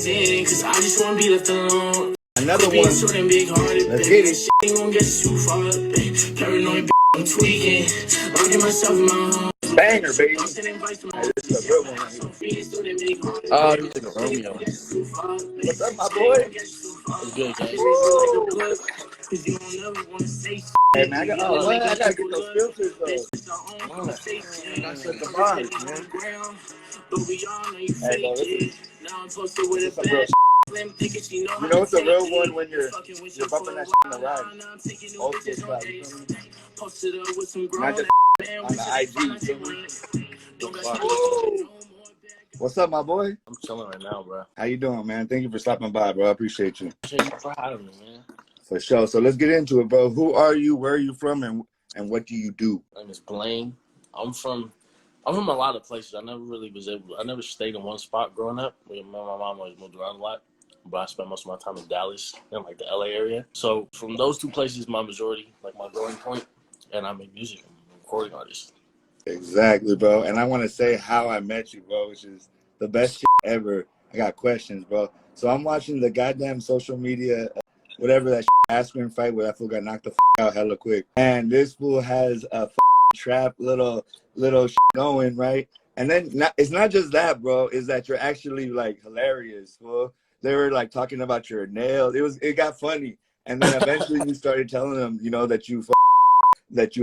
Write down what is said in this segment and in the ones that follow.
understand, cause I just wanna be left alone. Another one. Let's get it. Ain't gonna get too far. Paranoid, I'm tweaking. Locking myself in my home. Banger, baby. Hey, this is a real one right here. Oh, you think of Romeo. What's up, my boy? It's good, guys. Hey, man, I gotta get those filters, though. I set the bars, man. Hey, bro, this is some real You know it's a real one when you're bumping that shit in the ride. Old school style, you feel me? Not just on the IG, you feel me? What's up, my boy? I'm chilling right now, bro. How you doing, man? Thank you for stopping by, bro. I appreciate you. Appreciate you for having me, man. For sure. So let's get into it, bro. Who are you? Where are you from? And what do you do? My name is Blaine. I'm from a lot of places. I never stayed in one spot growing up. My mom always moved around a lot. But I spent most of my time in Dallas and like the LA area. So from those two places, my majority, like my growing point, and I make music. I'm a recording artist. Exactly, bro. And I want to say how I met you, bro, which is the best shit ever. I got questions, bro. So I'm watching the goddamn social media, whatever that aspirin fight where that fool got knocked the out hella quick. And this fool has a trap little going, right? And then it's not just that, bro. Is that you're actually like hilarious, fool. They were like talking about your nails. It got funny, and then eventually you started telling them, you know, that you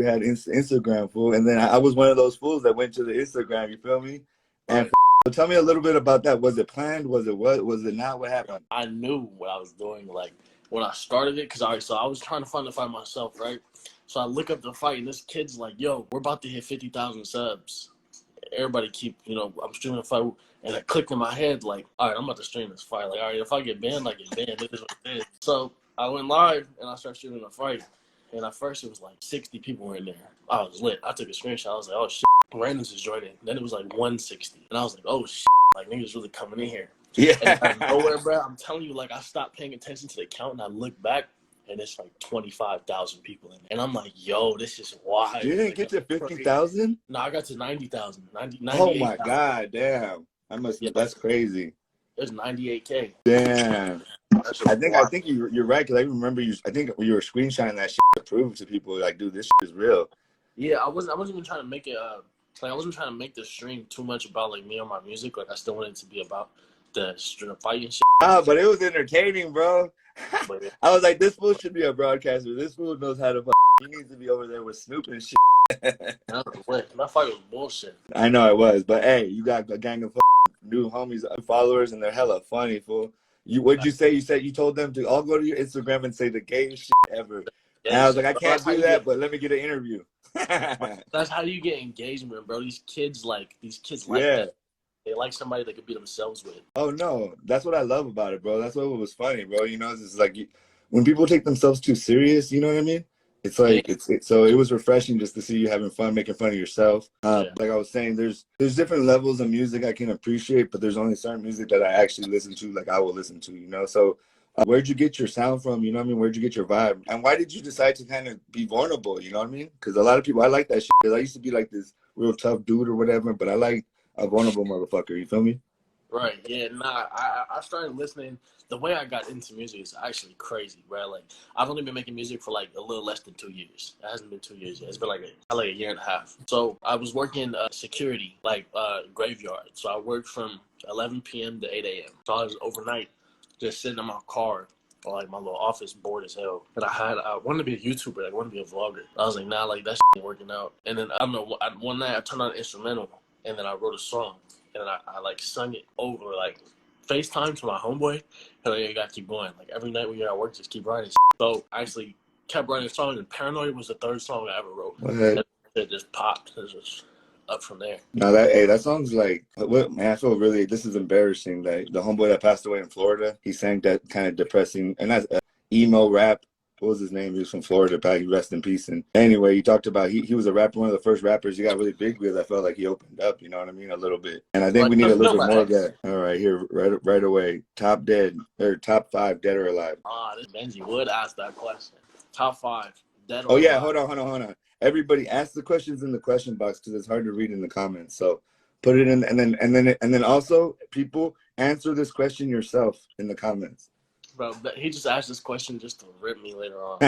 had Instagram, fool. And then I was one of those fools that went to the Instagram. You feel me? And so tell me a little bit about that. Was it planned? Was it what? Was it not? What happened? I knew what I was doing, like when I started it, because I was trying to find the fight myself, right? So I look up the fight, and this kid's like, "Yo, we're about to hit 50,000 subs." Everybody keep, I'm streaming the fight, and it clicked in my head, like, all right, I'm about to stream this fight. Like, all right, if I get banned, I get banned. This is what it is. So I went live, and I started streaming the fight. And at first, it was like 60 people were in there. I was lit. I took a screenshot. I was like, oh, shit. Randoms is joining. Then it was like 160. And I was like, oh, shit. Like, niggas really coming in here. Yeah. And out of nowhere, bro, I'm telling you, like, I stopped paying attention to the count, and I look back, and it's like 25,000 people in there. And I'm like, yo, this is wild. You didn't get to 50,000? No, I got to 90,000. Oh, my God. Damn. That's crazy. It was 98K. Damn. I think you're right, because I remember I think you were screenshotting that shit to prove to people, like, dude, this shit is real. Yeah, I wasn't even trying to make it I wasn't trying to make the stream too much about like me or my music. Like I still wanted it to be about the fighting shit. Ah, but it was entertaining, bro. But, yeah. I was like, this fool should be a broadcaster. This fool knows how to he needs to be over there with Snoop and shit. That fight was bullshit. I know it was, but hey, you got a gang of new homies, followers, and they're hella funny, fool. What'd you say? You said you told them to all go to your Instagram and say the gayest shit ever. Yeah, and I was like, I can't do that, but let me get an interview. That's how you get engagement, bro. These kids like that. They like somebody they could be themselves with. Oh no, that's what I love about it, bro. That's what was funny, bro. You know, it's like when people take themselves too serious. You know what I mean? It's like so it was refreshing just to see you having fun, making fun of yourself. Like I was saying, there's different levels of music I can appreciate, but there's only certain music that I actually listen to, like I will listen to, you know. So where'd you get your sound from? You know what I mean? Where'd you get your vibe? And why did you decide to kind of be vulnerable? You know what I mean? Because a lot of people, I like that shit. Because I used to be like this real tough dude or whatever, but I like a vulnerable motherfucker. You feel me? Right. Yeah. Nah. I started listening. The way I got into music is actually crazy, bro. Like I've only been making music for like a little less than 2 years. It hasn't been 2 years yet. It's been like a year and a half. So I was working security, like graveyard. So I worked from 11 p.m. to 8 a.m. So I was overnight just sitting in my car or like my little office, bored as hell. And I wanted to be a YouTuber. I wanted to be a vlogger. I was like, nah, like that shit ain't working out. And then I don't know. One night I turned on an instrumental and then I wrote a song and then I like sung it over like FaceTime to my homeboy. And like, you gotta keep going. Like every night when you're at work, just keep writing. So I actually kept writing songs, and Paranoid was the third song I ever wrote. It just popped. It was just up from there. No, that song's like, man, I feel really, this is embarrassing. Like the homeboy that passed away in Florida, he sang that kind of depressing, and that's emo rap. What was his name? He was from Florida, probably rest in peace. And anyway, he talked about he was a rapper, one of the first rappers he got really big with. I felt like he opened up, you know what I mean, a little bit. And I think we need a little bit more of that. All right, here, right away. Top 5 dead or alive. This Benji would ask that question. Top 5 dead or alive. Oh yeah, hold on. Everybody ask the questions in the question box because it's hard to read in the comments. So put it in, and then also people answer this question yourself in the comments. Bro, he just asked this question just to rip me later on.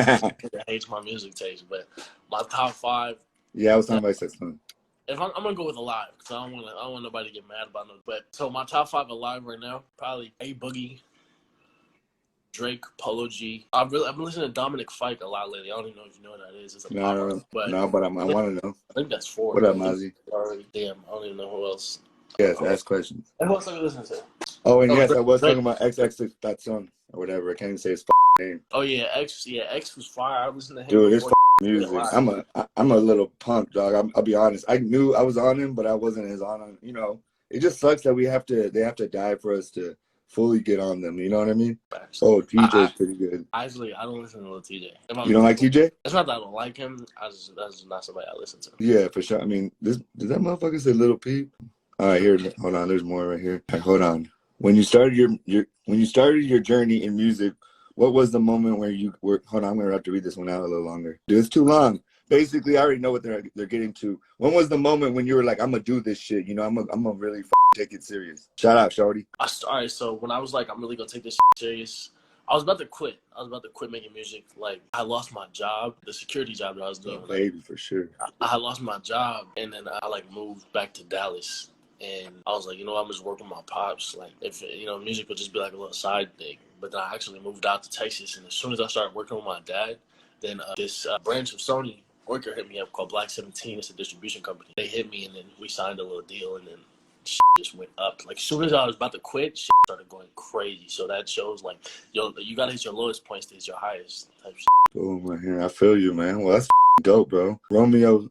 He hates my music taste, but my top 5. Yeah, I was talking about something. If I'm gonna go with alive, because I don't want nobody to get mad about it. But so my top 5 alive right now, probably A Boogie, Drake, Polo G. I've been listening to Dominic Fike a lot lately. I don't even know if you know what that is. It's a No, but I want to know. I think that's 4. What up, Mozzie? Damn, I don't even know who else. Yes, ask questions. Who else are you listening to? Oh, and yes, Drake, I was Drake. talking about XXXTentacion or whatever. I can't even say his name. Oh yeah, X was fire. I listened to him. Dude, his music. I'm a little punk, dog. I'll be honest. I knew I was on him, but I wasn't as on him. You know, it just sucks that they have to die for us to fully get on them. You know what I mean? Oh, TJ's pretty good. Actually, I don't listen to TJ. You don't like TJ? It's not that I don't like him. That's just not somebody I listen to. Yeah, for sure. I mean, does that motherfucker say Little Peep? All right, here. Hold on. There's more right here. Right, hold on. When you started your journey in music, what was the moment where you were? Hold on, I'm gonna have to read this one out a little longer. Dude, it's too long. Basically, I already know what they're getting to. When was the moment when you were like, I'm gonna do this shit? You know, I'm gonna really take it serious. Shout out, shorty. All right, so when I was like, I'm really gonna take this serious, I was about to quit. I was about to quit making music. Like, I lost my job, the security job that I was doing. Oh, baby, for sure. I lost my job, and then I like moved back to Dallas. And I was like, you know, I'm just working with my pops. Like, if, you know, music would just be like a little side thing. But then I actually moved out to Texas. And as soon as I started working with my dad, then this branch of Sony worker hit me up called Black 17. It's a distribution company. They hit me, and then we signed a little deal. And then shit just went up. Like, as soon as I was about to quit, shit started going crazy. So that shows, like, yo, you got to hit your lowest points to hit your highest type shit. Oh, my hair. I feel you, man. Well, that's dope, bro. Romeo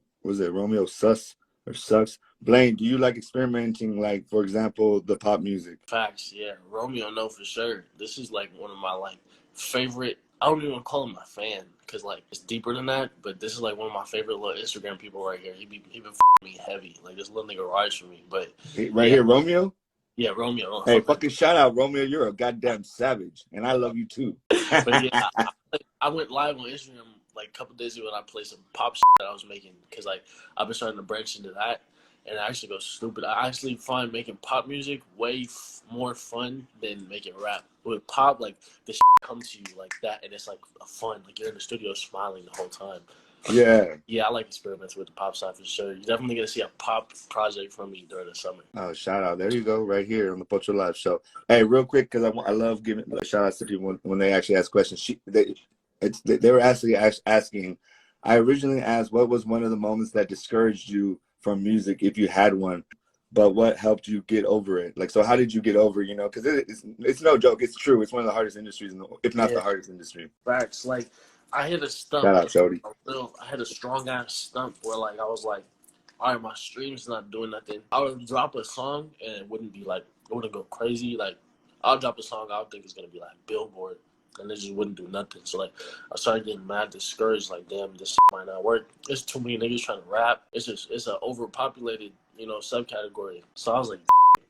Sus or Sucks? Blaine, do you like experimenting, like, for example, the pop music? Facts, yeah. Romeo, no, for sure. This is, like, one of my, like, favorite, I don't even call him a fan, because, like, it's deeper than that, but this is, like, one of my favorite little Instagram people right here. He been me heavy. Like, this little nigga rides for me, but... Here, Romeo? Yeah, Romeo. Hey, fucking shout out, Romeo. You're a goddamn savage, and I love you, too. But, yeah, I went live on Instagram, like, a couple days ago, and I played some pop shit that I was making, because, like, I've been starting to branch into that. And I actually go stupid. I actually find making pop music way more fun than making rap. With pop, like, the shit comes to you like that, and it's, like, fun. Like, you're in the studio smiling the whole time. Yeah. Yeah, I like experiments with the pop side for sure. You're definitely going to see a pop project from me during the summer. Oh, shout out. There you go, right here on the Pocho Live Show. Hey, real quick, because I love giving shout outs to people when they actually ask questions. They were actually asking, I originally asked, what was one of the moments that discouraged you from music, if you had one, but what helped you get over it? Like, so how did you get over, you know, because it's no joke, it's true, it's one of the hardest industries, if not the hardest industry. Facts. Like, I hit a stump. Shout out, Shody. I had a strong ass stump where, like, I was like, all right, my stream's not doing nothing. I would drop a song and it wouldn't be like, it wouldn't go crazy. Like, I'll drop a song I would think is gonna be like Billboard, and it just wouldn't do nothing. So, like, I started getting mad, discouraged, like, damn, this might not work. There's too many niggas trying to rap. It's an overpopulated, you know, subcategory. So I was like,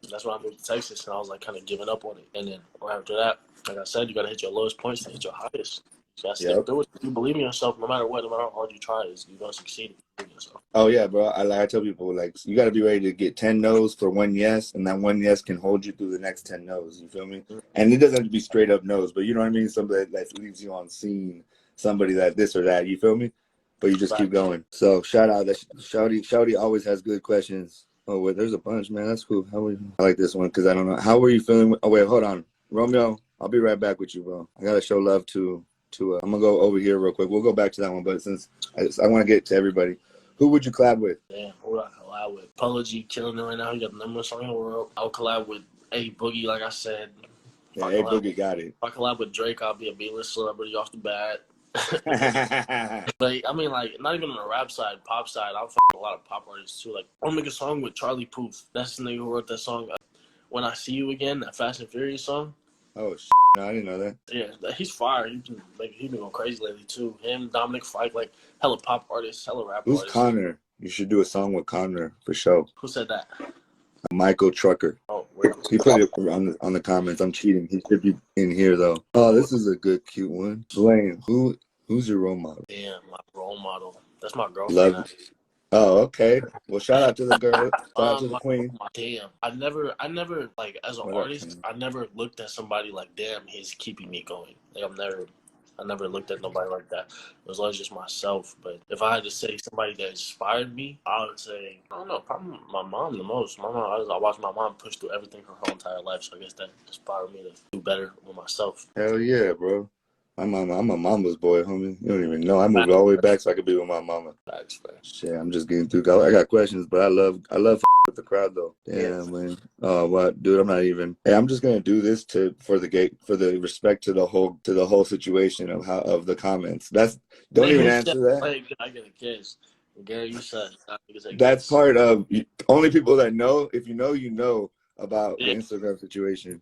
that's why I moved to Texas, and I was, like, kind of giving up on it. And then right after that, like I said, you got to hit your lowest points to hit your highest. So I stick through it. If you believe in yourself, no matter what, no matter how hard you try, you're going to succeed in yourself. Oh, yeah, bro. I tell people, like, you got to be ready to get 10 no's for one yes, and that one yes can hold you through the next 10 no's. You feel me? Mm-hmm. And it doesn't have to be straight up no's, but you know what I mean? Somebody that leaves you on scene, somebody that this or that, you feel me? But you just keep going. So shout out that Shouty always has good questions. Oh, wait, there's a bunch, man. That's cool. I like this one because I don't know. How were you feeling? Oh, wait, hold on. Romeo, I'll be right back with you, bro. I got to show love to I'm going to go over here real quick. We'll go back to that one, but since I want to get to everybody. Who would you collab with? Damn, who would I collab with? Polo G killing it right now. He got the number one song in the world. I'll collab with A Boogie, like I said. Yeah, A Boogie got it. If I collab with Drake, I'll be a B-list celebrity off the bat. Like, I mean, like, not even on the rap side, pop side. I'm a lot of pop artists too. Like, I'll make a song with Charlie Puth. That's the nigga who wrote that song, When I See You Again, that Fast and Furious song. Oh, no, I didn't know that. Yeah, he's fire. He's been going crazy lately too. Him, Dominic Fike, like, hella pop artists, hella rap artists. Who's Connor? You should do a song with Connor for sure. Who said that? Michael Trucker. Oh, wait. He put it on the comments. I'm cheating. He should be in here though. Oh, this is a good, cute one. Blaine, who's your role model? Damn, my role model. That's my girlfriend. Oh, okay. Well, shout out to the girl. Shout out to the My, queen. damn, I never like as an What up, artist, King? I never looked at somebody like, damn, he's keeping me going. Like I never looked at nobody like that. It was always just myself. But if I had to say somebody that inspired me, I would say, I don't know, probably my mom the most. My mom, I watched my mom push through everything her whole entire life, so I guess that inspired me to do better with myself. Hell yeah, bro. I'm a mama's boy, homie. You don't even know. I moved all the way back so I could be with my mama. Facts, facts. Shit, I'm just getting through. I got questions, but I love with the crowd though. Yeah. Damn, man. What, dude? I'm not even. Hey, I'm just gonna do this for the respect to the whole situation of the comments. Don't They even hit that answer that. play. I get a kiss. Gary, you said I get a That's kiss. part of only people that know. If you know, you know about the Yeah. Instagram situation.